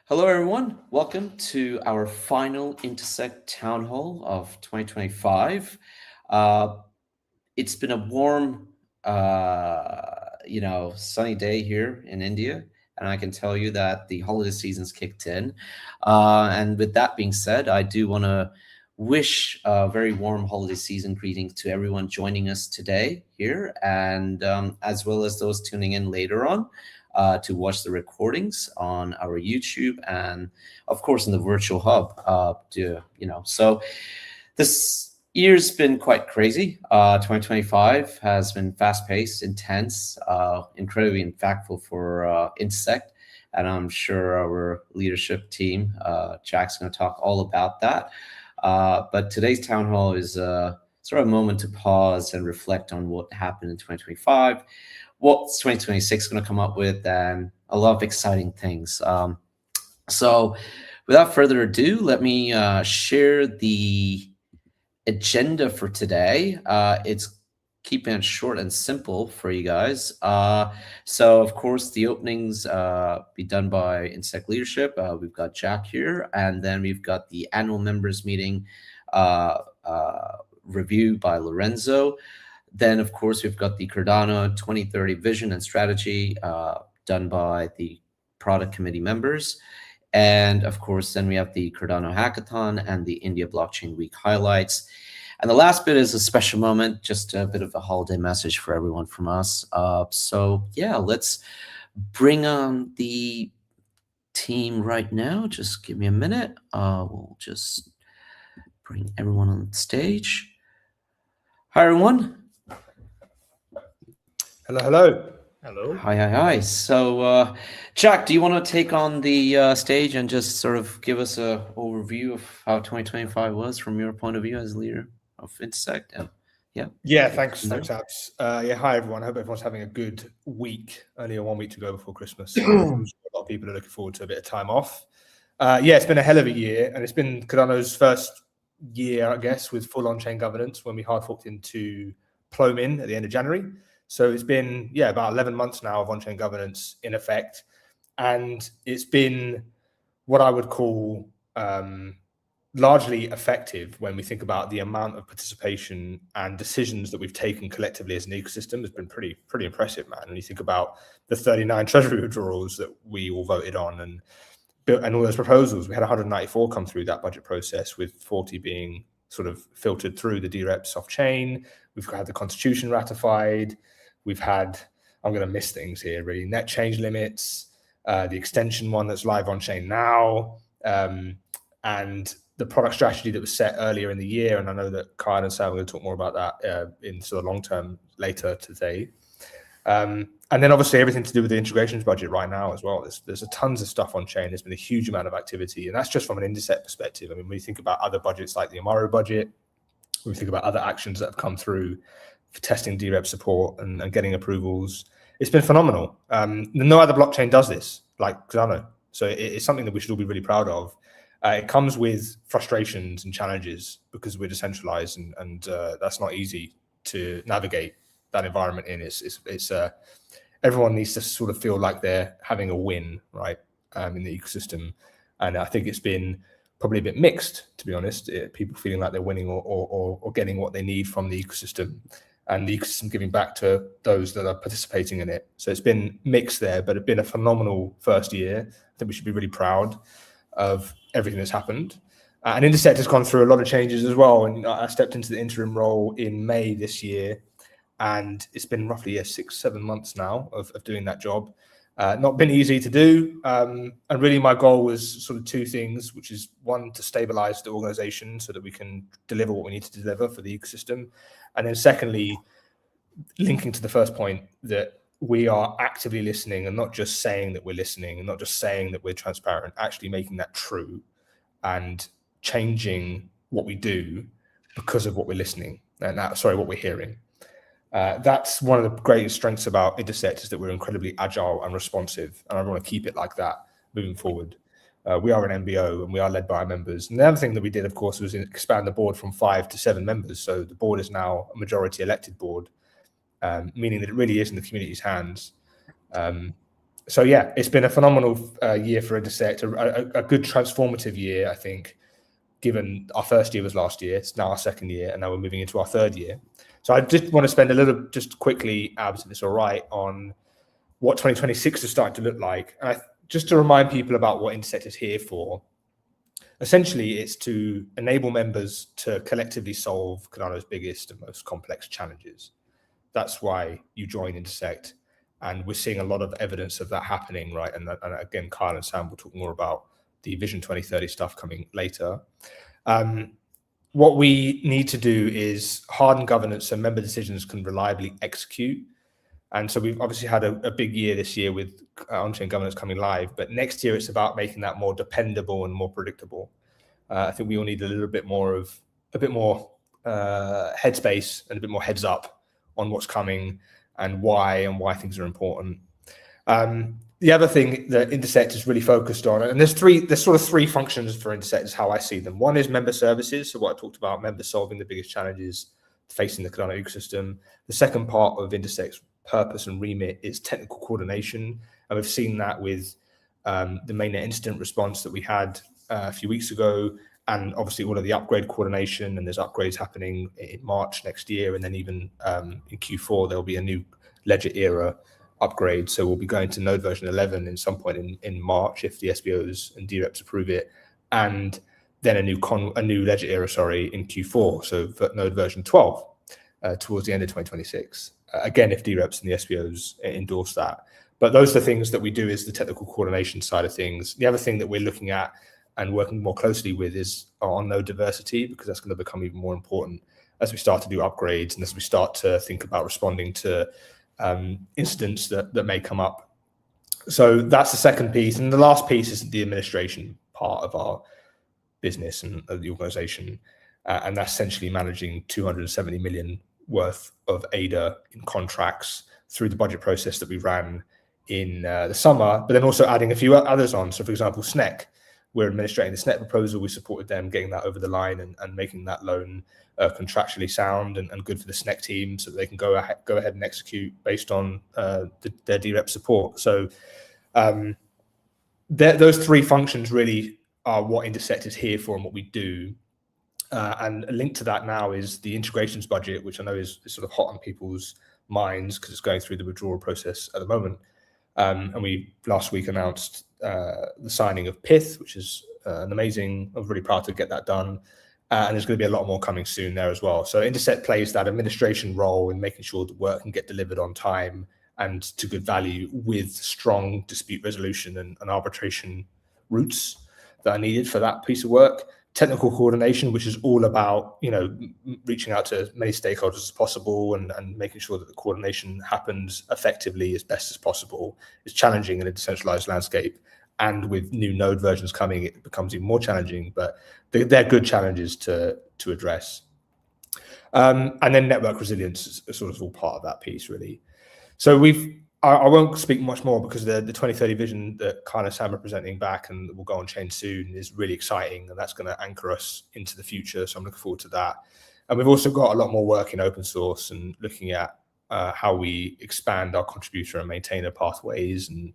Hello, everyone. Welcome to our final Intersect Town Hall of 2025. Uh, it's been a warm, sunny day here in India, and I can tell you that the holiday season's kicked in. And with that being said, I do want to wish a very warm holiday season greetings to everyone joining us today here, and as well as those tuning in later on to watch the recordings on our YouTube and, of course, in the virtual hub. So this year's been quite crazy. 2025 has been fast-paced, intense, incredibly impactful for Intersect, and I'm sure our leadership team, Jack's going to talk all about that. But today's town hall is sort of a moment to pause and reflect on what happened in 2025, what's 2026 going to come up with, and a lot of exciting things. So without further ado, let me share the agenda for today. It's keeping it short and simple for you guys. So of course the openings be done by Intersect leadership. We've got Jack here, and then we've got the annual members meeting review by Lorenzo. Then, of course, we've got the Cardano 2030 vision and strategy done by the product committee members. And, of course, then we have the Cardano hackathon and the India Blockchain Week highlights. And the last bit is a special moment, just a bit of a holiday message for everyone from us. Let's bring on the team right now. Just give me a minute. We'll just bring everyone on stage. Hi, everyone. Hello. Hi. So, Jack, do you want to take on the stage and just sort of give us an overview of how 2025 was from your point of view as leader of Intersect? Thanks, Abs. Hi, everyone. I hope everyone's having a good week. Only 1 week to go before Christmas. I'm sure a lot of people are looking forward to a bit of time off. It's been a hell of a year, and it's been Cardano's first year, I guess, with full on-chain governance when we hard forked into Plomin at the end of January. So it's been, about 11 months now of on-chain governance in effect. And it's been what I would call largely effective when we think about the amount of participation and decisions that we've taken collectively as an ecosystem has been pretty impressive, man. When you think about the 39 treasury withdrawals that we all voted on and all those proposals, we had 194 come through that budget process, with 40 being sort of filtered through the DREPs off chain. We've had the constitution ratified. We've had, I'm going to miss things here, really, net change limits, the extension one that's live on chain now, and the product strategy that was set earlier in the year. And I know that Kyle and Sam are going to talk more about that in sort of long term later today. And then obviously everything to do with the integrations budget right now as well. There's tons of stuff on chain. There's been a huge amount of activity, and that's just from an Intersect perspective. I mean, when you think about other budgets like the Amaro budget, when we think about other actions that have come through for testing DREP support and getting approvals, it's been phenomenal. No other blockchain does this like Cardano. So it's something that we should all be really proud of. It comes with frustrations and challenges because we're decentralized, and that's not easy to navigate that environment in. It's everyone needs to sort of feel like they're having a win, right, in the ecosystem. And I think it's been probably a bit mixed, to be honest. People feeling like they're winning or getting what they need from the ecosystem, and the ecosystem giving back to those that are participating in it. So it's been mixed there, but it's been a phenomenal first year. I think we should be really proud of everything that's happened. And Intersect has gone through a lot of changes as well. And I stepped into the interim role in May this year, and it's been roughly 6-7 months now of doing that job. Not been easy to do. And really my goal was sort of two things, which is one, to stabilize the organization so that we can deliver what we need to deliver for the ecosystem. And then secondly, linking to the first point, that we are actively listening and not just saying that we're listening and not just saying that we're transparent, actually making that true and changing what we do because of what we're listening and what we're hearing. That's one of the greatest strengths about Intersect, is that we're incredibly agile and responsive, and I want to keep it like that moving forward. We are an MBO and we are led by our members. And the other thing that we did, of course, was expand the board from 5 to 7 members. So the board is now a majority elected board, meaning that it really is in the community's hands. So yeah, it's been a phenomenal year for Intersect, a good transformative year, I think, given our first year was last year. It's now our second year, and now we're moving into our third year. So I just want to spend a little, just quickly, Abs, if it's all right, on what 2026 is starting to look like. And just to remind people about what Intersect is here for, essentially it's to enable members to collectively solve Cardano's biggest and most complex challenges. That's why you join Intersect. And we're seeing a lot of evidence of that happening, right? And again, Kyle and Sam will talk more about the Vision 2030 stuff coming later. What we need to do is harden governance so member decisions can reliably execute. And so we've obviously had a big year this year with on-chain governance coming live, but next year it's about making that more dependable and more predictable. I think we all need a bit more headspace and a bit more heads up on what's coming and why things are important. The other thing that Intersect is really focused on, and there's sort of three functions for Intersect is how I see them. One is member services, so what I talked about, members solving the biggest challenges facing the Cardano ecosystem. The second part of Intersect's purpose and remit is technical coordination, and we've seen that with the mainnet incident response that we had a few weeks ago, and obviously all of the upgrade coordination, and there's upgrades happening in March next year, and then even in Q4 there'll be a new ledger era upgrade. So we'll be going to node version 11 in some point in March if the SBOs and DREPs approve it, and then a new ledger era, in Q4. So node version 12 towards the end of 2026. Again, if DREPs and the SBOs endorse that. But those are the things that we do is the technical coordination side of things. The other thing that we're looking at and working more closely with is on node diversity, because that's going to become even more important as we start to do upgrades and as we start to think about responding to incidents that may come up. So that's the second piece. And the last piece is the administration part of our business and of the organization. And that's essentially managing 270 million worth of ADA in contracts through the budget process that we ran in the summer, but then also adding a few others on. So for example, SNEC, we're administrating the SNEC proposal. We supported them getting that over the line and making that loan contractually sound and good for the SNEC team so that they can go ahead and execute based on their DREP support. So those three functions really are what Intersect is here for and what we do. And a link to that now is the integrations budget, which I know is sort of hot on people's minds because it's going through the withdrawal process at the moment. And we last week announced the signing of PITH, which is I'm really proud to get that done. And there's going to be a lot more coming soon there as well. So Intersect plays that administration role in making sure the work can get delivered on time and to good value with strong dispute resolution and arbitration routes that are needed for that piece of work. Technical coordination, which is all about, reaching out to as many stakeholders as possible and making sure that the coordination happens effectively as best as possible, is challenging in a decentralized landscape. And with new node versions coming, it becomes even more challenging, but they're good challenges to address. And then network resilience is sort of all part of that piece, really. So I won't speak much more because the 2030 vision that Kyle and Sam are presenting back and will go on chain soon is really exciting, and that's going to anchor us into the future. So I'm looking forward to that. And we've also got a lot more work in open source and looking at how we expand our contributor and maintainer pathways and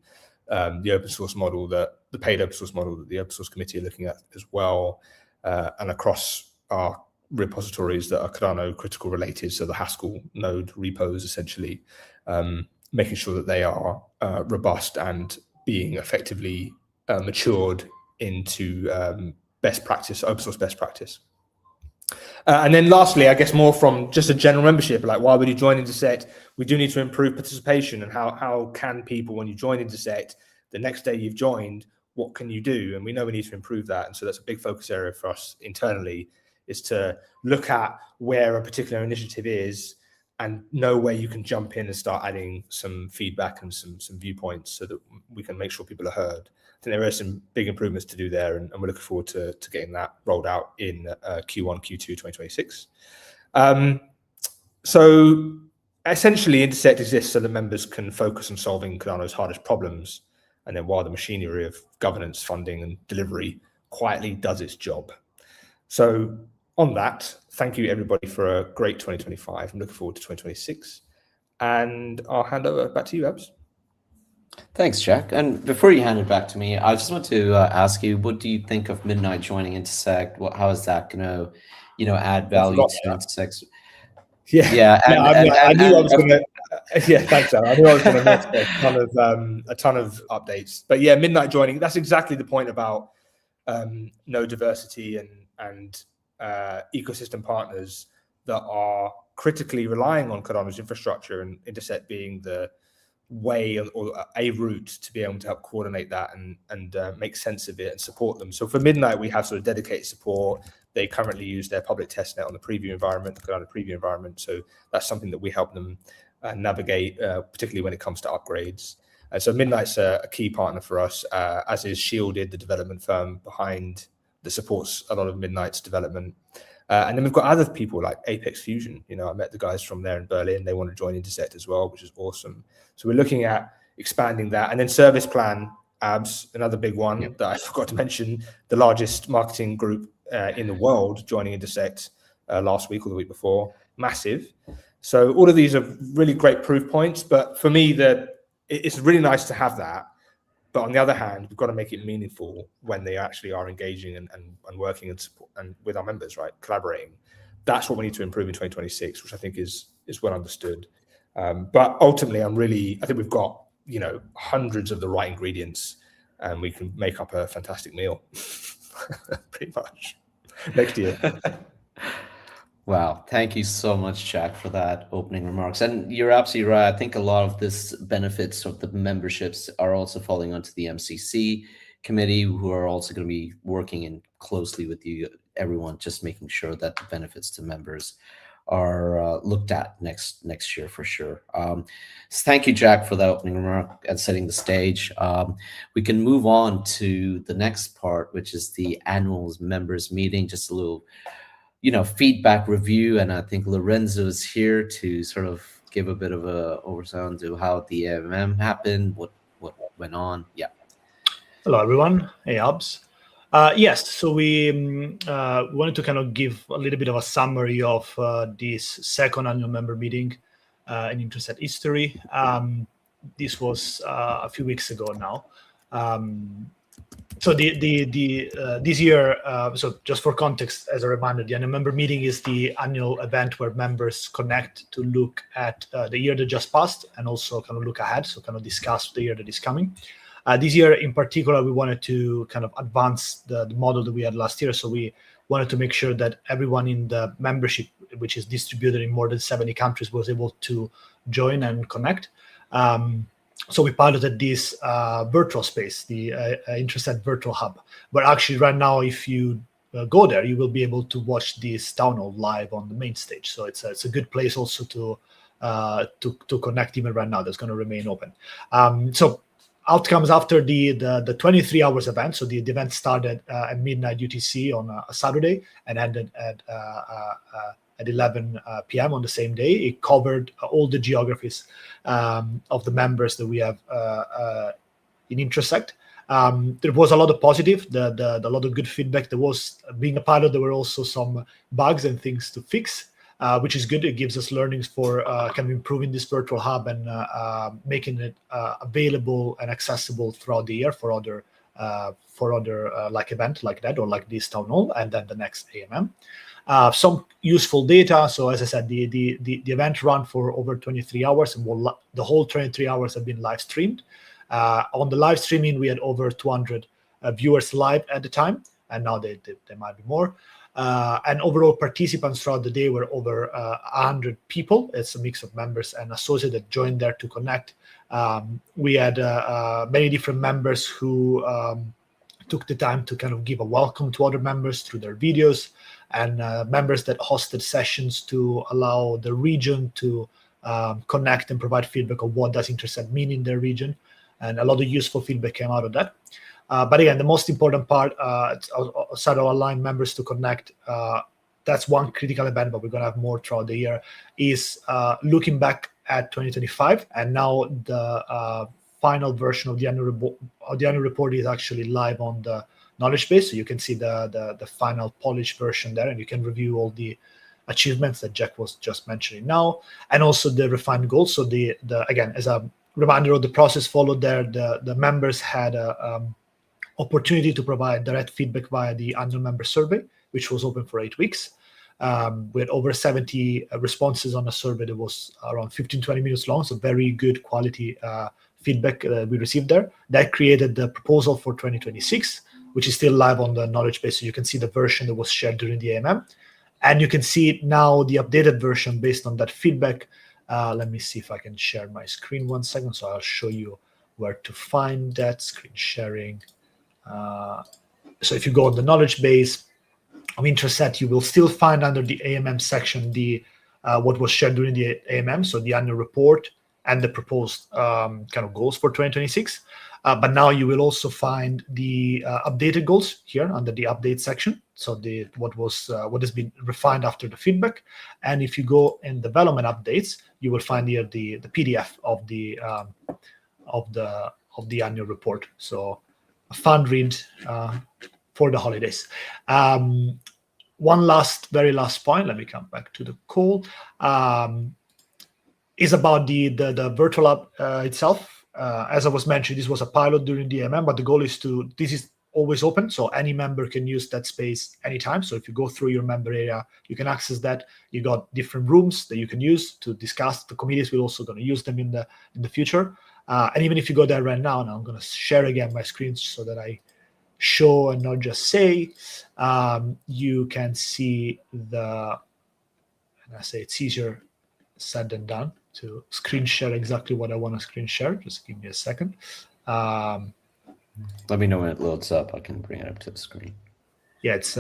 the open source model, the paid open source model that the open source committee are looking at as well, and across our repositories that are Cardano critical related. So the Haskell node repos, essentially, making sure that they are robust and being effectively matured into best practice, open source best practice. And then lastly, I guess more from just a general membership, like why would you join Intersect? We do need to improve participation, and how can people, when you join Intersect, the next day you've joined, what can you do? And we know we need to improve that. And so that's a big focus area for us internally, is to look at where a particular initiative is and know where you can jump in and start adding some feedback and some viewpoints so that we can make sure people are heard. I think there are some big improvements to do there, and we're looking forward to getting that rolled out in Q1, Q2 2026. So essentially, Intersect exists so that members can focus on solving Cardano's hardest problems, and then while the machinery of governance, funding, and delivery quietly does its job. So on that, thank you everybody for a great 2025. I'm looking forward to 2026, and I'll hand over back to you, Abs. Thanks, Jack. And before you hand it back to me, I just want to ask you, what do you think of Midnight joining Intersect? How is that going to, add I value forgot to that. Intersect? Yeah, Yeah, no, and I mean, and I and knew I and was going to. Yeah, thanks, Sam. I knew I was going to miss a ton of updates. But yeah, Midnight joining. That's exactly the point about no diversity and ecosystem partners that are critically relying on Cardano's infrastructure, and Intersect being the way or a route to be able to help coordinate that and make sense of it and support them. So for Midnight, we have sort of dedicated support. They currently use their public testnet on the preview environment, the Cardano preview environment. So that's something that we help them navigate, particularly when it comes to upgrades. So Midnight's a key partner for us, as is Shielded, the development firm behind that supports a lot of Midnight's development. And then we've got other people like Apex Fusion. I met the guys from there in Berlin. They want to join Intersect as well, which is awesome. So we're looking at expanding that. And then Serviceplan, ABS, another big one that I forgot to mention, the largest marketing group in the world joining Intersect last week or the week before. Massive. So all of these are really great proof points. But for me, it's really nice to have that. But on the other hand, we've got to make it meaningful when they actually are engaging and working and support and with our members, right? Collaborating. That's what we need to improve in 2026, which I think is well understood. But ultimately, I think we've got, hundreds of the right ingredients, and we can make up a fantastic meal pretty much next year. Wow, thank you so much, Jack, for that opening remarks. And you're absolutely right. I think a lot of this benefits of the memberships are also falling onto the MCC committee, who are also going to be working in closely with you, everyone, just making sure that the benefits to members are looked at next year for sure. So thank you, Jack, for that opening remark and setting the stage. We can move on to the next part, which is the annual members meeting. Just a little feedback review, and I think Lorenzo is here to sort of give a bit of a overview to how the happened, what went on. Yeah. Hello, everyone. Hey, Abs. Yes, so we wanted to kind of give a little bit of a summary of this second annual member meeting in Intersect history. This was a few weeks ago now. So this year, so just for context, as a reminder, the annual member meeting is the annual event where members connect to look at the year that just passed and also kind of look ahead, so kind of discuss the year that is coming. This year in particular, we wanted to kind of advance the model that we had last year. So we wanted to make sure that everyone in the membership, which is distributed in more than 70 countries, was able to join and connect. So we piloted this virtual space, the Intersect Virtual Hub. But actually right now, if you go there, you will be able to watch this town hall live on the main stage. So it's a good place also to connect even right now. That's going to remain open. So outcomes after the 23 hours event. So the event started at midnight UTC on a Saturday and ended at 11 p.m. on the same day. It covered all the geographies of the members that we have in Intersect. There was a lot of positive, a lot of good feedback. There was, being a pilot, there were also some bugs and things to fix, which is good. It gives us learnings for kind of improving this virtual hub and making it available and accessible throughout the year for other like event like that or like this town hall and then the next AMM. Some useful data. So as I said, the event ran for over 23 hours and the whole 23 hours have been live streamed. On the live streaming, we had over 200 viewers live at the time, and now there might be more. And overall participants throughout the day were over 100 people. It's a mix of members and associates that joined there to connect. We had many different members who took the time to kind of give a welcome to other members through their videos, and members that hosted sessions to allow the region to connect and provide feedback of what does Intersect mean in their region. And a lot of useful feedback came out of that. But again, the most important part, outside of allowing members to connect, that's one critical event, but we're going to have more throughout the year, is looking back at 2025. And now the final version of the annual report is actually live on the knowledge base. So you can see the final polished version there, and you can review all the achievements that Jack was just mentioning now, and also the refined goals. So again, as a reminder of the process followed there. The members had a opportunity to provide direct feedback via the annual member survey, which was open for 8 weeks. We had over 70 responses on a survey that was around 15-20 minutes long, so very good quality feedback we received there. That created the proposal for 2026, which is still live on the knowledge base, so you can see the version that was shared during the AMM. And you can see now the updated version based on that feedback. Let me see if I can share my screen 1 second, so I'll show you where to find that screen sharing. So if you go on the knowledge base of Intersect, you will still find under the AMM section the what was shared during the AMM, so the annual report and the proposed kind of goals for 2026. But now you will also find the updated goals here under the update section. So what has been refined after the feedback. And if you go in development updates, you will find here the PDF of the annual report. So a fun read for the holidays. One very last point. Let me come back to the call. Is about the virtual hub itself. As I was mentioning, this was a pilot during the AMM, but the goal is this is always open, so any member can use that space anytime. So if you go through your member area, you can access that. You got different rooms that you can use to discuss. The committees will also going to use them in the future. And even if you go there right now, I'm going to share again my screen so that I show and not just say, you can see and I say it's easier said than done to screen share exactly what I want to screen share. Just give me a second. Let me know when it loads up. I can bring it up to the screen. Yeah, it's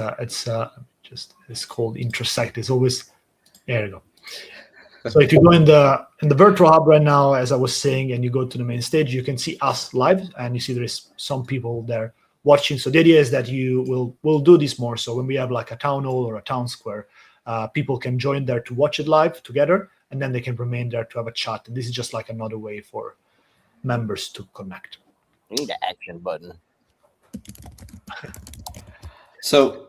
called Intersect. It's always there. You go. So if you go in the virtual hub right now, as I was saying, and you go to the main stage, you can see us live, and you see there is some people there watching. So the idea is that we'll do this more. So when we have like a town hall or a town square, people can join there to watch it live together, and then they can remain there to have a chat. And this is just like another way for members to connect. We need an action button. So,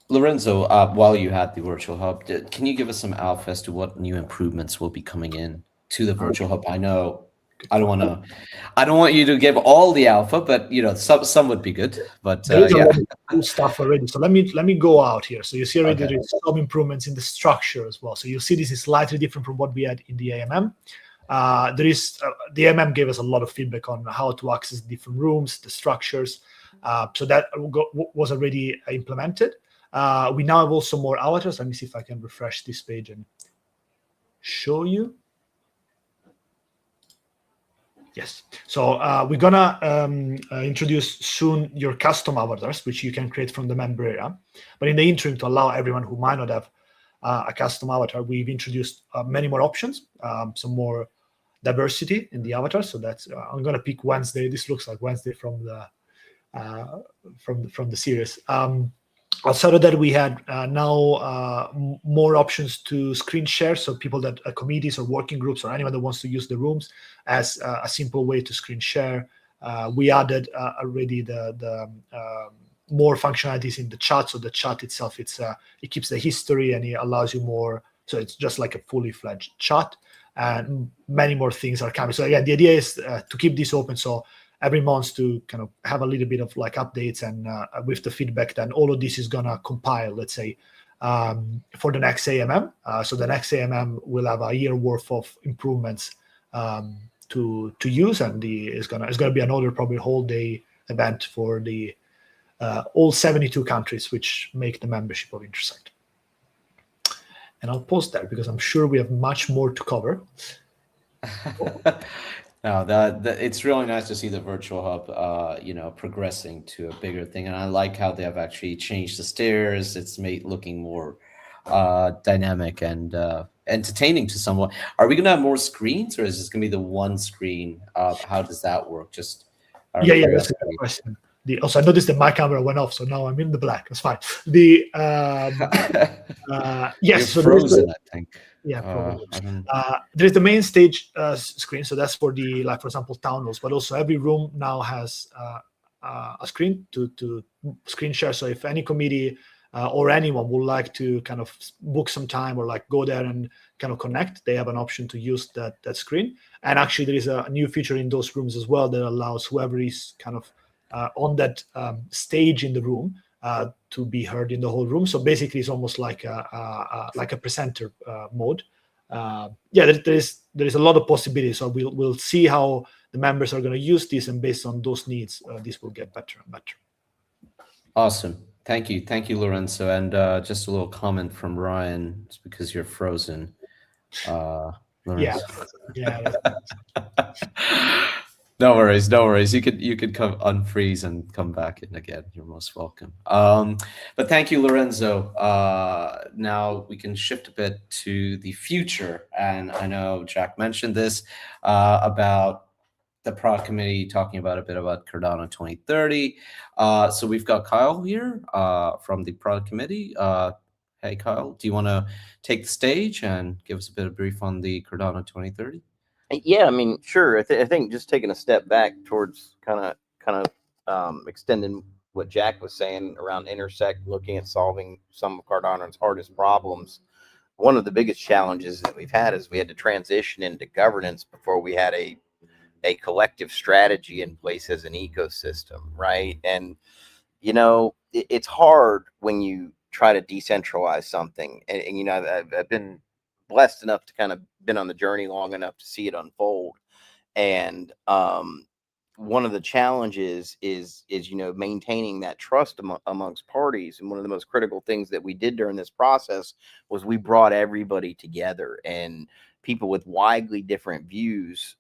Lorenzo, while you had the virtual hub, can you give us some alpha as to what new improvements will be coming in to the virtual hub? I know I don't want you to give all the alpha, but some would be good. But there is a yeah, lot of cool stuff already. So let me go out here. So you see already there is some improvements in the structure as well. So you see this is slightly different from what we had in the AMM. There is the AMM gave us a lot of feedback on how to access different rooms, the structures. So that was already implemented. We now have also more avatars. Let me see if I can refresh this page and show you. Yes. So we're gonna introduce soon your custom avatars, which you can create from the member area. But in the interim, to allow everyone who might not have a custom avatar, we've introduced many more options, some more diversity in the avatar. So that's I'm gonna pick Wednesday. This looks like Wednesday from the series. Outside of that, we had now more options to screen share. So people that committees or working groups or anyone that wants to use the rooms as a simple way to screen share. We added already the more functionalities in the chat. So the chat itself, it keeps the history and it allows you more. So it's just like a fully fledged chat, and many more things are coming. So again, the idea is to keep this open. So every month to kind of have a little bit of like updates and with the feedback, then all of this is gonna compile, let's say, for the next AMM. So the next AMM will have a year worth of improvements to use, and it's gonna be another probably whole day event for the all 72 countries which make the membership of Intersect. And I'll pause there because I'm sure we have much more to cover. No, it's really nice to see the virtual hub, progressing to a bigger thing, and I like how they have actually changed the stairs. It's made looking more dynamic and entertaining to someone. Are we gonna have more screens, or is this gonna be the one screen? How does that work? Just yeah, that's a good question. Also, I noticed that my camera went off, so now I'm in the black. That's fine. Yes, You're frozen, I think. Yeah, probably. There's the main stage screen, so that's for the, like, for example, town halls, but also every room now has a screen to screen share. So if any committee or anyone would like to kind of book some time or like go there and kind of connect, they have an option to use that screen. And actually there is a new feature in those rooms as well that allows whoever is kind of on that stage in the room to be heard in the whole room. So basically it's almost like a presenter mode. There is a lot of possibilities. So we'll see how the members are going to use this, and based on those needs, this will get better and better. Awesome. Thank you, Lorenzo. And just a little comment from Ryan. It's because you're frozen. Lorenzo. Yeah. No worries. You could come unfreeze and come back in again. You're most welcome. But thank you, Lorenzo. Now we can shift a bit to the future, and I know Jack mentioned this about the product committee talking about a bit about Cardano 2030. So we've got Kyle here from the product committee. Hey, Kyle, do you want to take the stage and give us a bit of brief on the Cardano 2030? Yeah, I mean, sure. I think just taking a step back towards kind of extending what Jack was saying around Intersect, looking at solving some of Cardano's hardest problems. One of the biggest challenges that we've had is we had to transition into governance before we had a collective strategy in place as an ecosystem, right? And it's hard when you try to decentralize something, and I've been blessed enough to kind of been on the journey long enough to see it unfold. And one of the challenges is maintaining that trust amongst parties. And one of the most critical things that we did during this process was we brought everybody together, and people with widely different views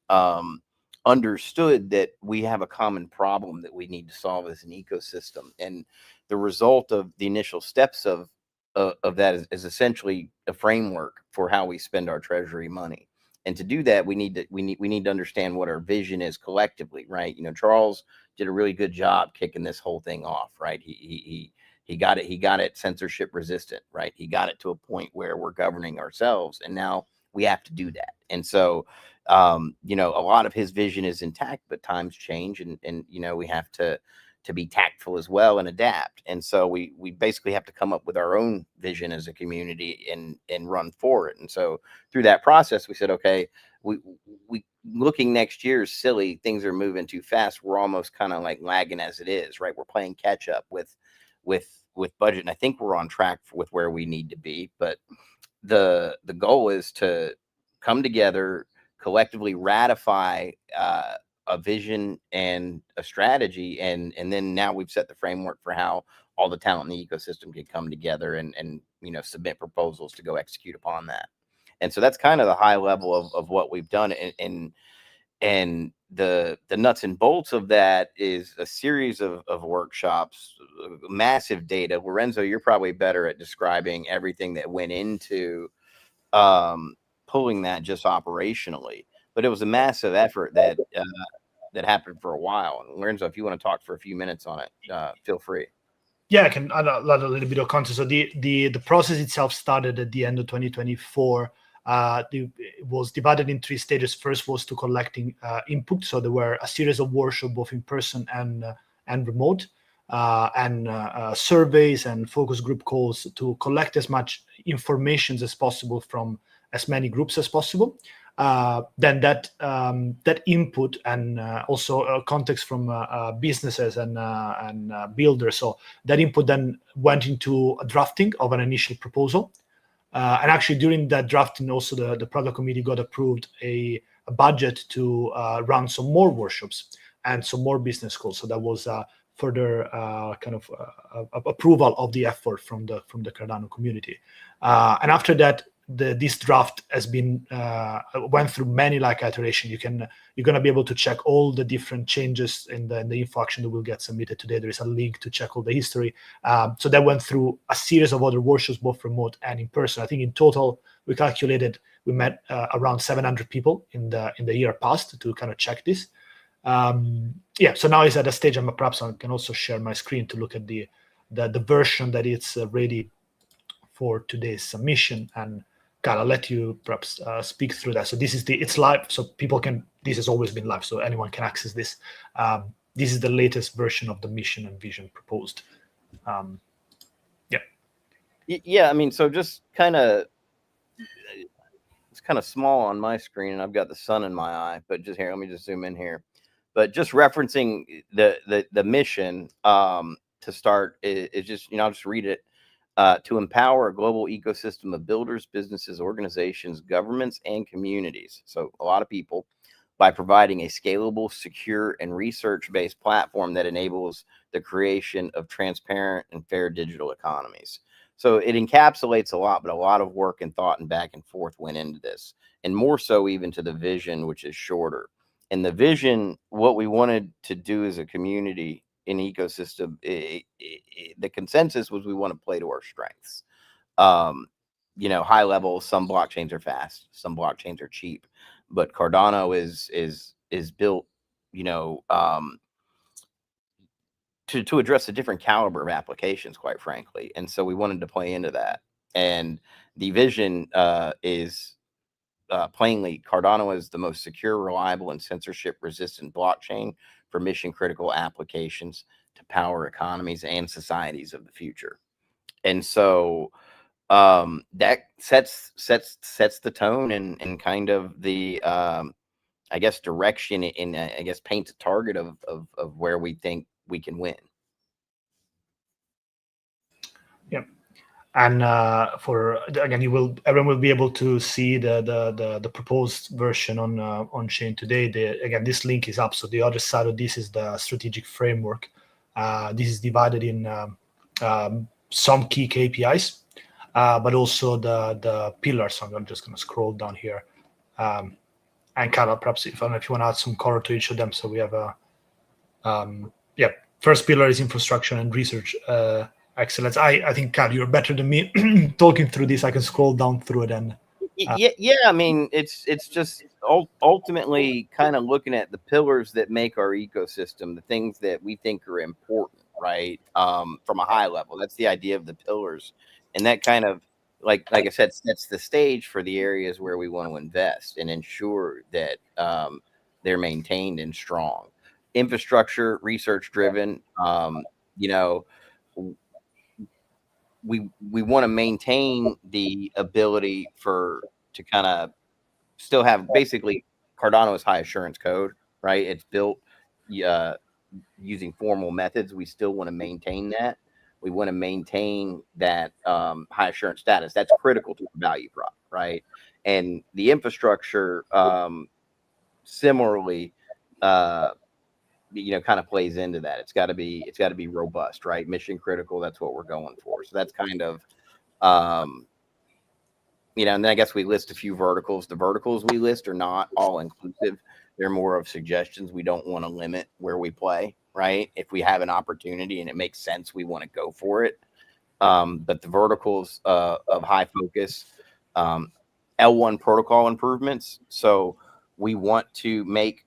understood that we have a common problem that we need to solve as an ecosystem. And the result of the initial steps of that is essentially a framework for how we spend our treasury money. And to do that, we need to understand what our vision is collectively, right? Charles did a really good job kicking this whole thing off, right? He got it censorship resistant, right? He got it to a point where we're governing ourselves, and now we have to do that. And so a lot of his vision is intact, but times change, and we have to be tactful as well and adapt. And so we basically have to come up with our own vision as a community and run for it. And so through that process, we said, okay, we looking next year is silly. Things are moving too fast. We're almost kind of like lagging as it is, right? We're playing catch up with budget. And I think we're on track with where we need to be. But the goal is to come together, collectively ratify a vision and a strategy, and then now we've set the framework for how all the talent in the ecosystem can come together and submit proposals to go execute upon that. And so that's kind of the high level of what we've done, and the nuts and bolts of that is a series of workshops, massive data. Lorenzo, you're probably better at describing everything that went into pulling that just operationally, but it was a massive effort that happened for a while. And Lorenzo, if you want to talk for a few minutes on it, feel free. Yeah, I can add a little bit of context. So the process itself started at the end of 2024. It was divided in 3 stages. First was to collecting input. So there were a series of workshops, both in person and remote, and surveys and focus group calls to collect as much information as possible from as many groups as possible. Then that input and also context from businesses and builders. So that input then went into a drafting of an initial proposal. And actually during that drafting, also the product committee got approved a budget to run some more workshops and some more business calls. So that was further kind of approval of the effort from the Cardano community. And after that, this draft has been went through many iteration. You're gonna be able to check all the different changes in the info action that will get submitted today. There is a link to check all the history. So that went through a series of other workshops, both remote and in person. I think in total we calculated we met around 700 people in the year past to kind of check this. So now it's at a stage. Perhaps I can also share my screen to look at the version that it's ready for today's submission. And I'll let you perhaps speak through that. So it's live, so people can. This has always been live, so anyone can access this. This is the latest version of the mission and vision proposed. Yeah, I mean, so just it's kind of small on my screen, and I've got the sun in my eye. But just here, let me just zoom in here. But just referencing the mission to start is just, I'll just read it. To empower a global ecosystem of builders, businesses, organizations, governments, and communities. So a lot of people, by providing a scalable, secure, and research-based platform that enables the creation of transparent and fair digital economies. So it encapsulates a lot, but a lot of work and thought and back and forth went into this, and more so even to the vision, which is shorter. And the vision, what we wanted to do as a community in ecosystem, the consensus was we want to play to our strengths. High level, some blockchains are fast, some blockchains are cheap, but Cardano is built, to address a different caliber of applications, quite frankly. And so we wanted to play into that. And the vision is plainly, Cardano is the most secure, reliable, and censorship-resistant blockchain for mission-critical applications to power economies and societies of the future. And so that sets the tone and kind of the I guess direction, in I guess paints a target of where we think we can win. Yep. And everyone will be able to see the proposed version on chain today. This link is up. So the other side of this is the strategic framework. This is divided in some key KPIs, but also the pillars. So I'm just going to scroll down here. And Carla, perhaps if you want to add some color to each of them. So we have first pillar is infrastructure and research excellence. I think, Carl, you're better than me talking through this. I can scroll down through it and yeah. I mean, it's just ultimately kind of looking at the pillars that make our ecosystem, the things that we think are important, right? From a high level, that's the idea of the pillars, and that kind of, like I said, sets the stage for the areas where we want to invest and ensure that they're maintained and strong. Infrastructure, research driven. We want to maintain the ability to kind of still have basically Cardano's high assurance code, right? It's built using formal methods. We still want to maintain that. We want to maintain that high assurance status. That's critical to the value prop, right? And the infrastructure similarly kind of plays into that. It's got to be robust, right? Mission critical. That's what we're going for. So that's kind of, and then I guess we list a few verticals. The verticals we list are not all inclusive. They're more of suggestions. We don't want to limit where we play, right? If we have an opportunity and it makes sense, we want to go for it. But the verticals of high focus, L1 protocol improvements. So we want to make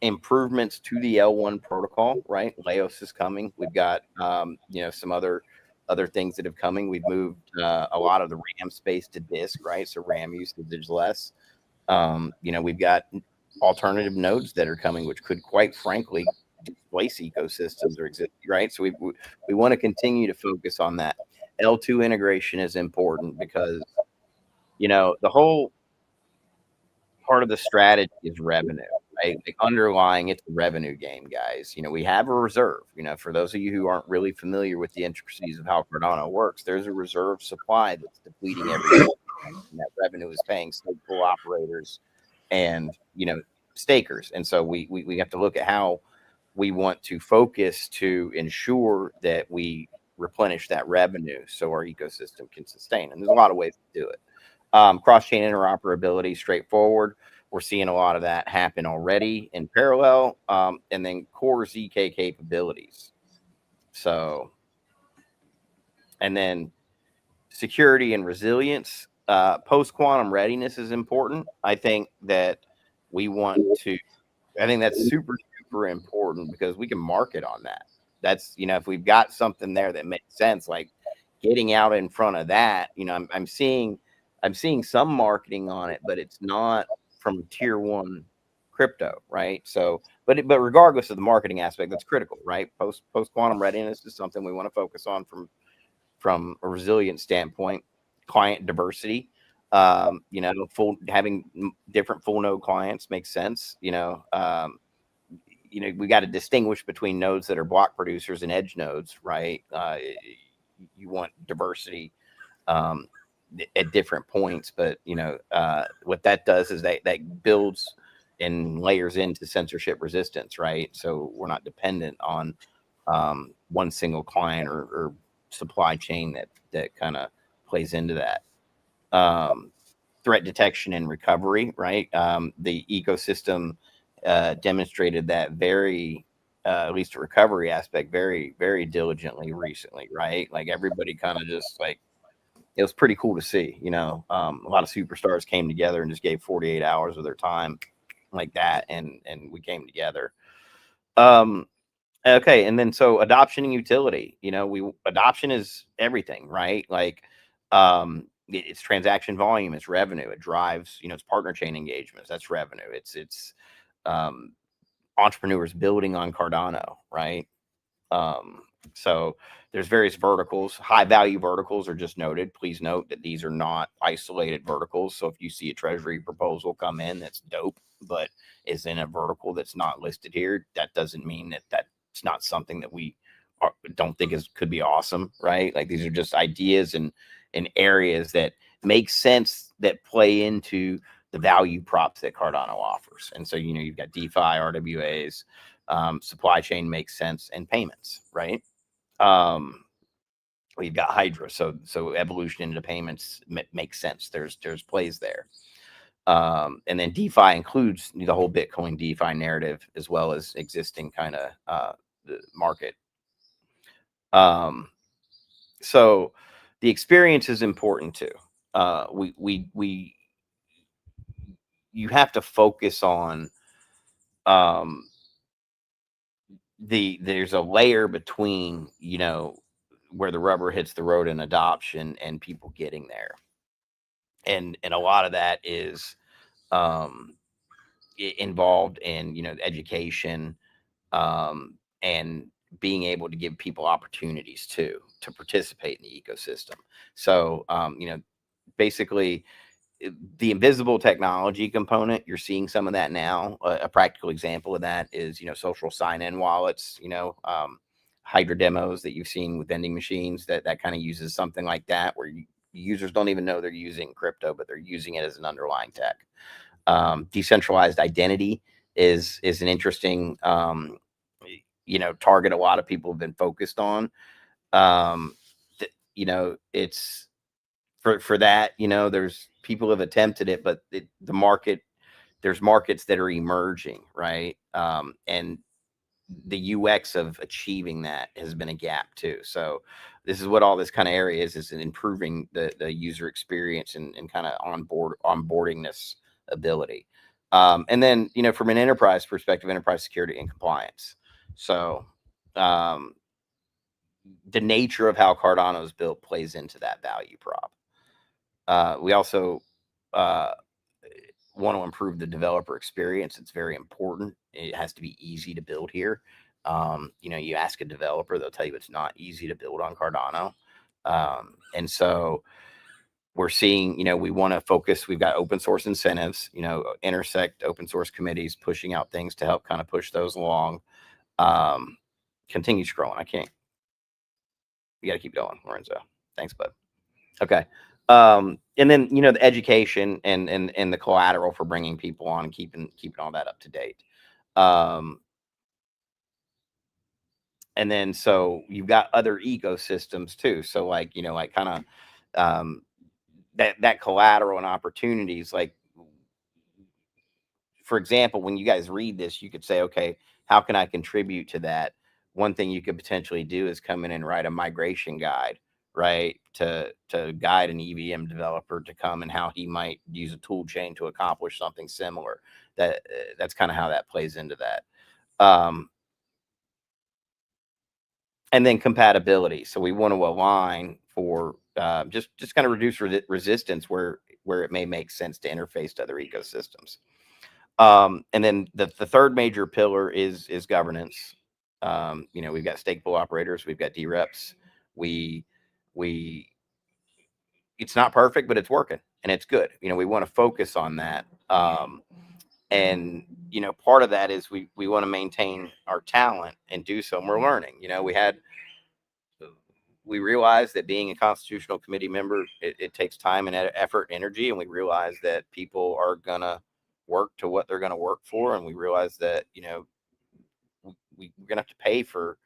improvements to the L1 protocol, right? Laos is coming. We've got some other things that have coming. We've moved a lot of the RAM space to disk, right? So RAM usage is less. We've got alternative nodes that are coming, which could quite frankly displace ecosystems or exist, right? So we want to continue to focus on that. L2 integration is important because the whole part of the strategy is revenue. Right? Like underlying, it's a revenue game, guys. We have a reserve. For those of you who aren't really familiar with the intricacies of how Cardano works, there's a reserve supply that's depleting every year, and that revenue is paying stake pool operators and stakers. And so we have to look at how we want to focus to ensure that we replenish that revenue so our ecosystem can sustain. And there's a lot of ways to do it. Cross-chain interoperability, straightforward. We're seeing a lot of that happen already in parallel, and then core ZK capabilities. So, and then security and resilience, post-quantum readiness is important. I think that's super, super important because we can market on that. That's, if we've got something there that makes sense, like getting out in front of that, I'm seeing some marketing on it, but it's not from tier one crypto, right? So, but regardless of the marketing aspect, that's critical, right? Post quantum readiness is something we want to focus on from from a resilience standpoint, client diversity. Having different full node clients makes sense. We got to distinguish between nodes that are block producers and edge nodes, right? You want diversity at different points, but what that does is that builds and layers into censorship resistance, right? So we're not dependent on one single client or supply chain that kind of plays into that. Threat detection and recovery, right? The ecosystem demonstrated that at least a recovery aspect, very, very diligently recently, right? Like everybody kind of just like, it was pretty cool to see, a lot of superstars came together and just gave 48 hours of their time like that. And we came together. Okay. And then, so adoption and utility, adoption is everything, right? Like, it's transaction volume, it's revenue, it drives, it's partner chain engagements, that's revenue. It's entrepreneurs building on Cardano, right? So there's various verticals. High value verticals are just noted. Please note that these are not isolated verticals. So if you see a treasury proposal come in that's dope, but is in a vertical that's not listed here, that doesn't mean that that's not something that we don't think could be awesome, right? Like these are just ideas and areas that make sense, that play into the value props that Cardano offers. And so, you've got DeFi, RWAs, supply chain makes sense, and payments, right? We've got Hydra, so evolution into payments makes sense. There's plays there. And then DeFi includes the whole Bitcoin DeFi narrative, as well as existing kind of the market. So the experience is important too. You have to focus on there's a layer between where the rubber hits the road in adoption and people getting there, and a lot of that is involved in education and being able to give people opportunities to participate in the ecosystem. So basically the invisible technology component, you're seeing some of that now. A practical example of that is, social sign-in wallets, Hydra demos that you've seen with vending machines that kind of uses something like that, where users don't even know they're using crypto, but they're using it as an underlying tech. Decentralized identity is an interesting, target a lot of people have been focused on. It's for that, there's people have attempted it, but there's markets that are emerging, right? And the UX of achieving that has been a gap too. So this is what all this kind of area is improving the user experience and kind of onboardingness ability. And then, from an enterprise perspective, enterprise security and compliance. So the nature of how Cardano is built plays into that value prop. We also want to improve the developer experience. It's very important. It has to be easy to build here. You ask a developer, they'll tell you it's not easy to build on Cardano. And so we're seeing, we want to focus. We've got open source incentives, Intersect open source committees pushing out things to help kind of push those along. Continue scrolling. I can't. You got to keep going, Lorenzo. Thanks, bud. Okay. And then, the education and the collateral for bringing people on and keeping all that up to date. And then, so you've got other ecosystems too. So like, kind of, that collateral and opportunities, like, for example, when you guys read this, you could say, okay, how can I contribute to that? One thing you could potentially do is come in and write a migration guide, right? To guide an EVM developer to come and how he might use a tool chain to accomplish something similar. That's kind of how that plays into that. And then compatibility. So we want to align for just kind of reduce resistance where it may make sense to interface to other ecosystems. And then the third major pillar is governance. We've got stake pool operators, we've got DREPs. We it's not perfect, but it's working and it's good. We want to focus on that. And, part of that is we want to maintain our talent and do so. And we're learning, we realize that being a constitutional committee member, it takes time and effort and energy. And we realize that people are going to work to what they're going to work for. And we realize that, we're going to have to pay for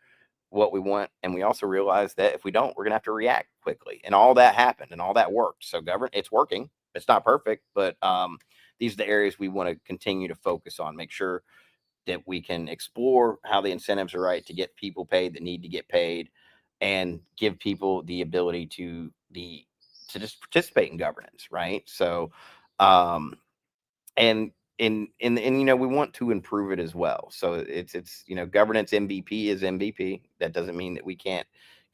what we want. And we also realize that if we don't, we're going to have to react quickly. And all that happened and all that worked. So it's working. It's not perfect, but these are the areas we want to continue to focus on, make sure that we can explore how the incentives are right to get people paid that need to get paid, and give people the ability to just participate in governance, right? So, and we want to improve it as well. So it's governance MVP is MVP. That doesn't mean that we can't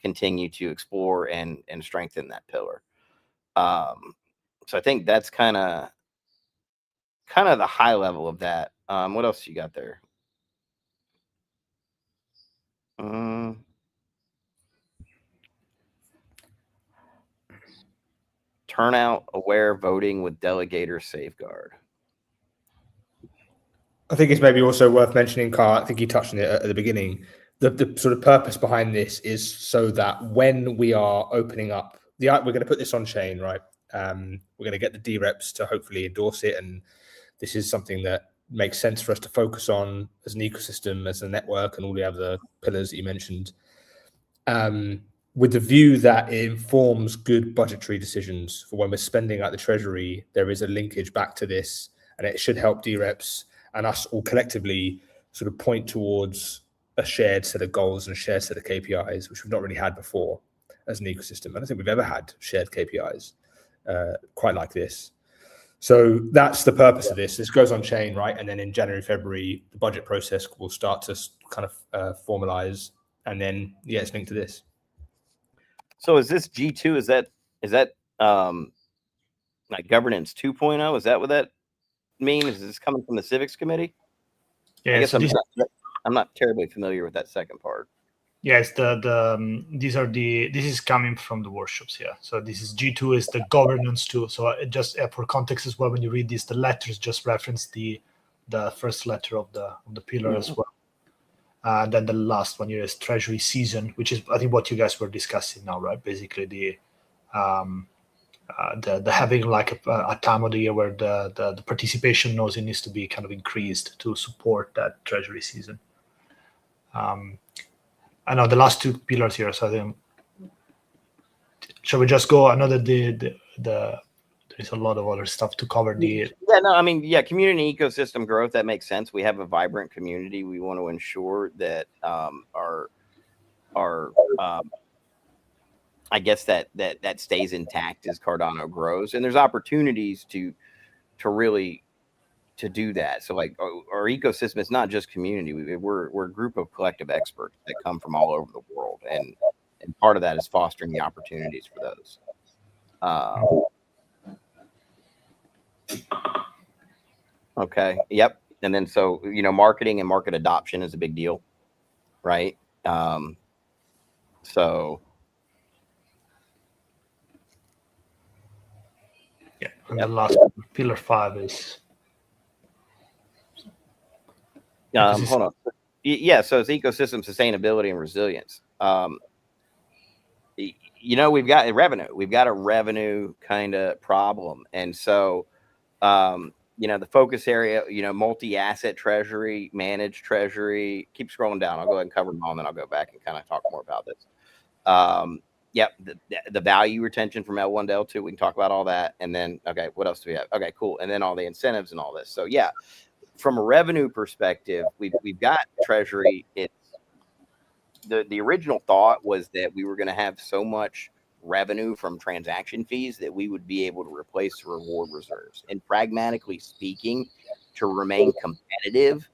continue to explore and strengthen that pillar. So I think that's kind of the high level of that. What else you got there? Turnout aware voting with delegator safeguard. I think it's maybe also worth mentioning, Carl, I think you touched on it at the beginning. The sort of purpose behind this is so that when we are opening up, we're going to put this on chain, right? We're going to get the D-reps to hopefully endorse it. And this is something that makes sense for us to focus on as an ecosystem, as a network, and all the other pillars that you mentioned. With the view that it informs good budgetary decisions for when we're spending at the Treasury, there is a linkage back to this, and it should help D-reps and us all collectively sort of point towards a shared set of goals and a shared set of KPIs, which we've not really had before as an ecosystem. I don't think we've ever had shared KPIs quite like this. So that's the purpose of this. This goes on chain, right? And then in January, February, the budget process will start to kind of formalize, and then it's linked to this. So is this G2? Is that like governance 2.0? Is that what that means? Is this coming from the civics committee? Yeah, I guess I'm not terribly familiar with that second part. Yes, this is coming from the workshops. Yeah, so this is G2 is the governance tool. So just for context as well, when you read this, the letters just reference the first letter of the pillar as well. Then the last one here is Treasury season, which is I think what you guys were discussing now, right? Basically the having like a time of the year where the participation knows it needs to be kind of increased to support that Treasury season. I know the last two pillars here. So I think, shall we just go another there's a lot of other stuff to cover. Community ecosystem growth, that makes sense. We have a vibrant community. We want to ensure that our I guess that stays intact as Cardano grows, and there's opportunities to really do that. So like our ecosystem is not just community. We're a group of collective experts that come from all over the world, and part of that is fostering the opportunities for those. Okay. Yep. And then so marketing and market adoption is a big deal, right? So. Yeah, and the last pillar 5 is. Hold on. Yeah, so it's ecosystem sustainability and resilience. We've got a revenue. We've got a revenue kind of problem, and so the focus area, multi-asset treasury, managed treasury. Keep scrolling down. I'll go ahead and cover them all, and then I'll go back and kind of talk more about this. The value retention from L1 to L2. We can talk about all that, and then what else do we have? Okay, cool. And then all the incentives and all this. So from a revenue perspective, we've got treasury. It's the original thought was that we were going to have so much revenue from transaction fees that we would be able to replace the reward reserves. And pragmatically speaking, to remain competitive,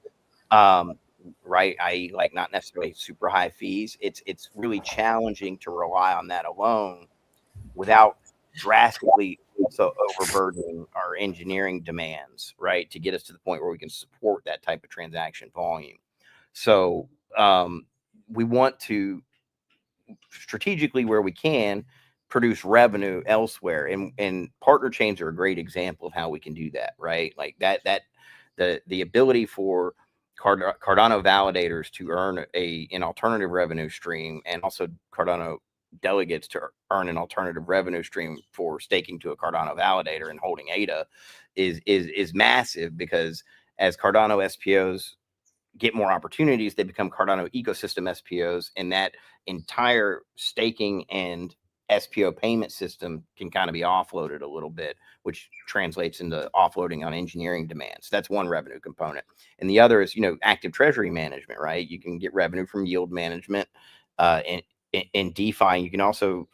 right, i.e. like not necessarily super high fees, it's really challenging to rely on that alone without drastically overburdening our engineering demands, right, to get us to the point where we can support that type of transaction volume. So we want to strategically, where we can, produce revenue elsewhere. And partner chains are a great example of how we can do that, right? Like the ability for Cardano validators to earn an alternative revenue stream, and also Cardano delegates to earn an alternative revenue stream for staking to a Cardano validator and holding ADA is massive, because as Cardano SPOs get more opportunities, they become Cardano ecosystem SPOs, and that entire staking and SPO payment system can kind of be offloaded a little bit, which translates into offloading on engineering demands. That's one revenue component. And the other is, active treasury management, right? You can get revenue from yield management in DeFi. You can also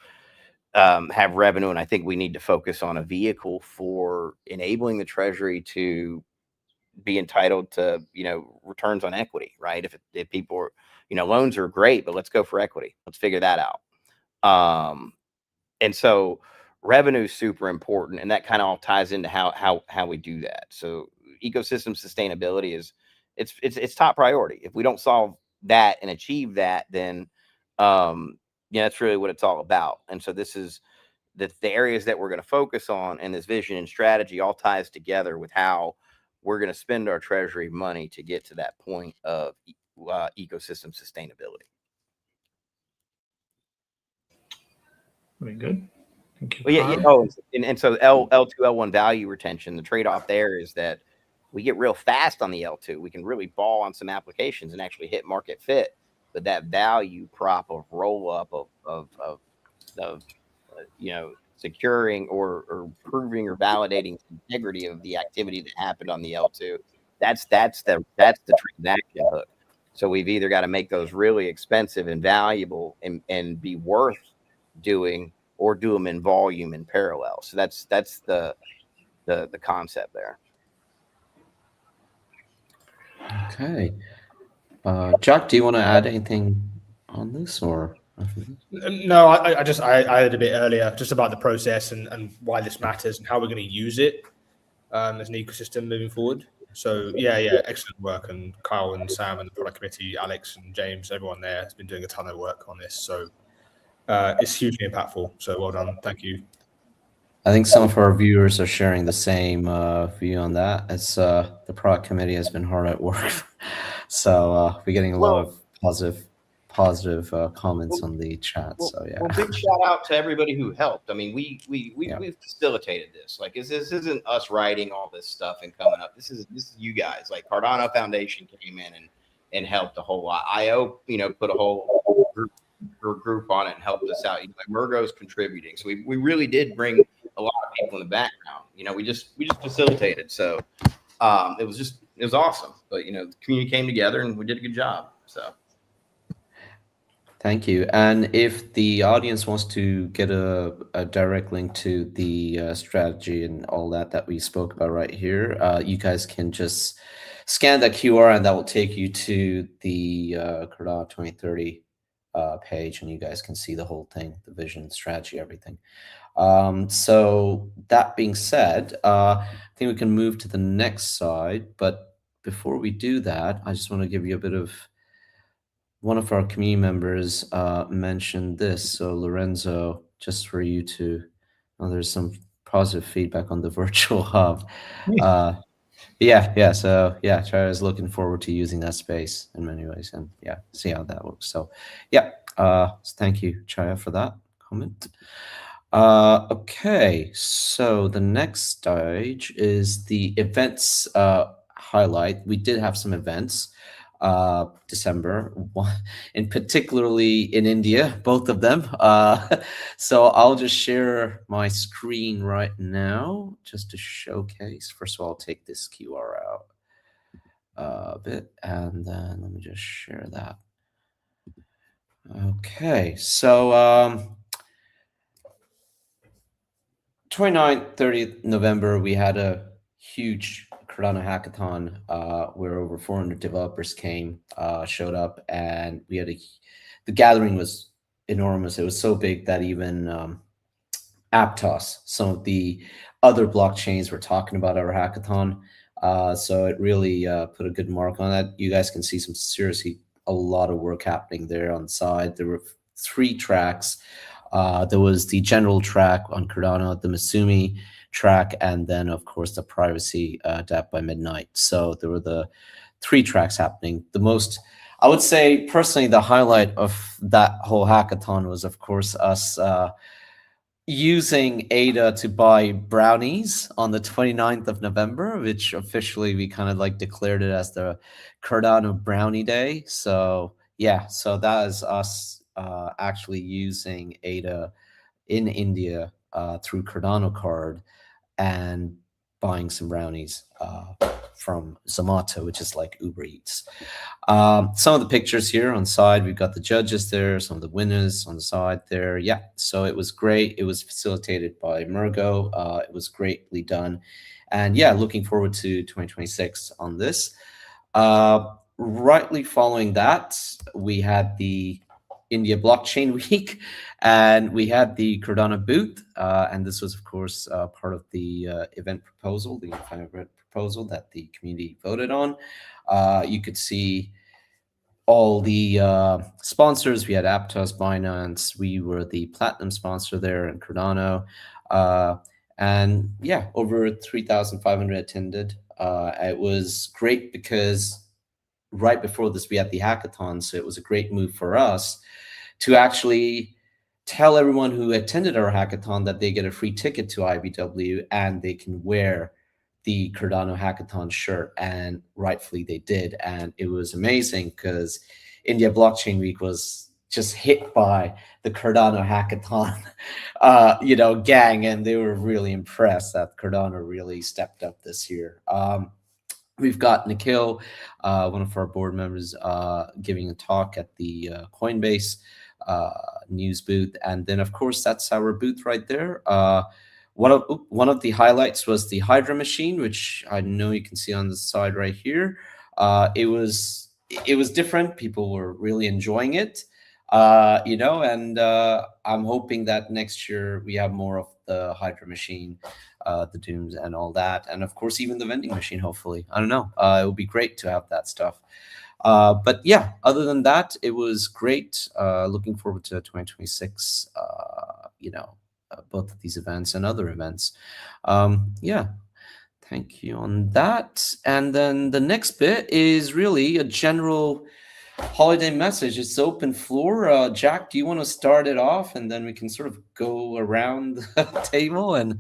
have revenue, and I think we need to focus on a vehicle for enabling the treasury to be entitled to, returns on equity, right? If people are, loans are great, but let's go for equity. Let's figure that out. And so revenue is super important, and that kind of all ties into how we do that. So ecosystem sustainability it's top priority. If we don't solve that and achieve that, then that's really what it's all about. And so this is the areas that we're going to focus on, and this vision and strategy all ties together with how we're going to spend our treasury money to get to that point of ecosystem sustainability. Very good. Thank you. Well, and so L2, L1 value retention, the trade-off there is that we get real fast on the L2. We can really ball on some applications and actually hit market fit, but that value prop of roll up of securing or proving or validating the integrity of the activity that happened on the L2, that's the transaction hook. So we've either got to make those really expensive and valuable and be worth doing, or do them in volume in parallel. So that's the concept there. Okay. Jack, do you want to add anything on this, or? No, I added a bit earlier just about the process and why this matters and how we're going to use it as an ecosystem moving forward. So yeah, excellent work. And Kyle and Sam and the product committee, Alex and James, everyone there has been doing a ton of work on this. So it's hugely impactful. So well done. Thank you. I think some of our viewers are sharing the same view on that. It's the product committee has been hard at work. So we're getting a lot of positive comments on the chat. So yeah. Well, big shout out to everybody who helped. I mean, we've facilitated this. Like, this isn't us writing all this stuff and coming up. This is you guys. Like, Cardano Foundation came in and helped a whole lot. IO, put a whole group on it and helped us out. Like, Mergo's contributing. So we really did bring a lot of people in the background. We just facilitated. So it was awesome. But the community came together and we did a good job. So thank you. And if the audience wants to get a direct link to the strategy and all that we spoke about right here, you guys can just scan that QR and that will take you to the Cardano 2030 page, and you guys can see the whole thing, the vision, strategy, everything. So that being said, I think we can move to the next slide. But before we do that, I just want to give you a bit of, one of our community members mentioned this. So Lorenzo, just for you to, there's some positive feedback on the virtual hub. Yeah. So yeah, Chaya is looking forward to using that space in many ways, and yeah, see how that works. So yeah, thank you, Chaya, for that comment. Okay, so the next stage is the events highlight. We did have some events December, and particularly in India, both of them. So I'll just share my screen right now just to showcase. First of all, I'll take this QR out a bit, and then let me just share that. Okay, so 29th, 30th November, we had a huge Cardano hackathon where over 400 developers showed up, and we had the gathering was enormous. It was so big that even Aptos, some of the other blockchains, were talking about our hackathon. So it really put a good mark on that. You guys can see seriously a lot of work happening there on the side. There were 3 tracks. There was the general track on Cardano, the Masumi track, and then of course the privacy dApp by midnight. So there were the 3 tracks happening. The most, I would say personally, the highlight of that whole hackathon was of course us using ADA to buy brownies on the 29th of November, which officially we kind of like declared it as the Cardano Brownie Day. So yeah, so that is us actually using ADA in India through Cardano card and buying some brownies from Zomato, which is like Uber Eats. Some of the pictures here on the side, we've got the judges there, some of the winners on the side there. Yeah, so it was great. It was facilitated by Mergo. It was greatly done. And yeah, looking forward to 2026 on this. Rightly following that, we had the India Blockchain Week, and we had the Cardano booth, and this was, of course, part of the event proposal, the event proposal that the community voted on. You could see all the sponsors. We had Aptos, Binance. We were the platinum sponsor there in Cardano, and yeah, over 3,500 attended. It was great because right before this we had the hackathon, so it was a great move for us to actually tell everyone who attended our hackathon that they get a free ticket to IBW and they can wear the Cardano hackathon shirt, and rightfully they did. And it was amazing because India Blockchain Week was just hit by the Cardano hackathon gang, and they were really impressed that Cardano really stepped up this year. We've got Nikhil, one of our board members, giving a talk at the Coinbase news booth, and then of course that's our booth right there. One of the highlights was the Hydra machine, which I know you can see on the side right here. It was different. People were really enjoying it, and I'm hoping that next year we have more of the Hydra machine, the Dooms and all that, and of course even the vending machine. Hopefully, I don't know. It would be great to have that stuff. But yeah, other than that, it was great. Looking forward to 2026. Both of these events and other events. Yeah, thank you on that. And then the next bit is really a general holiday message. It's open floor. Jack, do you want to start it off, and then we can sort of go around the table and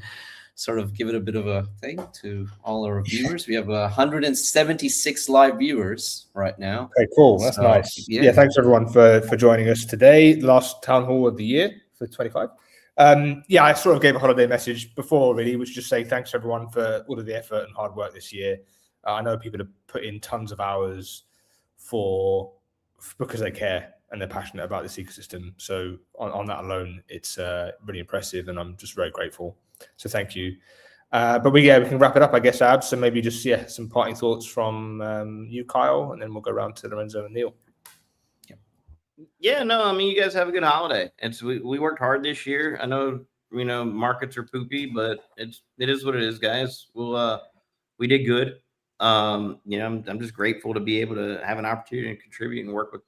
sort of give it a bit of a thing to all our viewers. We have 176 live viewers right now. Okay, cool. That's nice. Yeah, thanks everyone for joining us today. Last town hall of the year for 25. I sort of gave a holiday message before, really, which just say thanks everyone for all of the effort and hard work this year. I know people have put in tons of hours because they care and they're passionate about this ecosystem. So on that alone, it's really impressive, and I'm just very grateful. So thank you. But we can wrap it up, I guess, Abs. So maybe just some parting thoughts from you, Kyle, and then we'll go around to Lorenzo and Neil. Yeah, no, I mean, you guys have a good holiday. We worked hard this year. I know, markets are poopy, but it is what it is, guys. We did good. I'm just grateful to be able to have an opportunity to contribute and work with,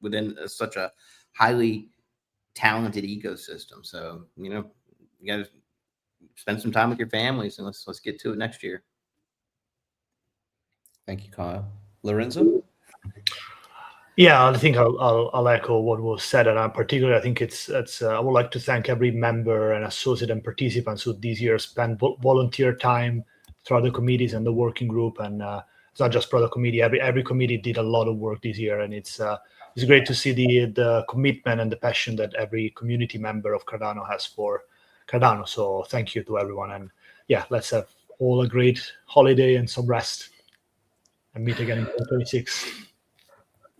within such a highly talented ecosystem. So, you guys spend some time with your families, and let's get to it next year. Thank you, Kyle. Lorenzo? Yeah, I think I'll echo what was said, and particularly I think it's I would like to thank every member and associate and participants who this year spent volunteer time throughout the committees and the working group, and it's not just product committee. Every committee did a lot of work this year, and it's great to see the commitment and the passion that every community member of Cardano has for Cardano. So thank you to everyone, and yeah, let's have all a great holiday and some rest, and meet again in 2026.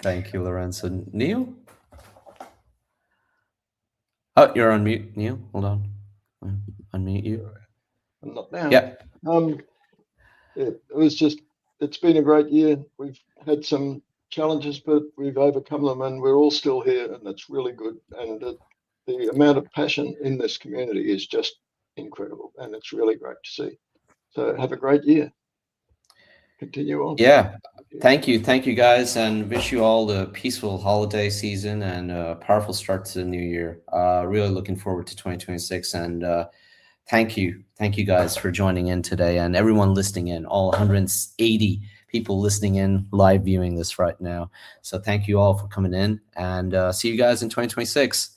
Thank you, Lorenzo. Neil? Oh, you're on mute, Neil. Hold on. Unmute you. I'm not now. Yeah. It's been a great year. We've had some challenges, but we've overcome them, and we're all still here, and that's really good. And the amount of passion in this community is just incredible, and it's really great to see. So have a great year. continue on. Yeah. Thank you guys, and wish you all a peaceful holiday season and a powerful start to the new year. Really looking forward to 2026, and thank you guys for joining in today, and everyone listening in, all 180 people listening in, live viewing this right now. So thank you all for coming in, and see you guys in 2026.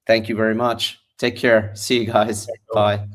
Thank you very much. Take care. See you guys. Bye.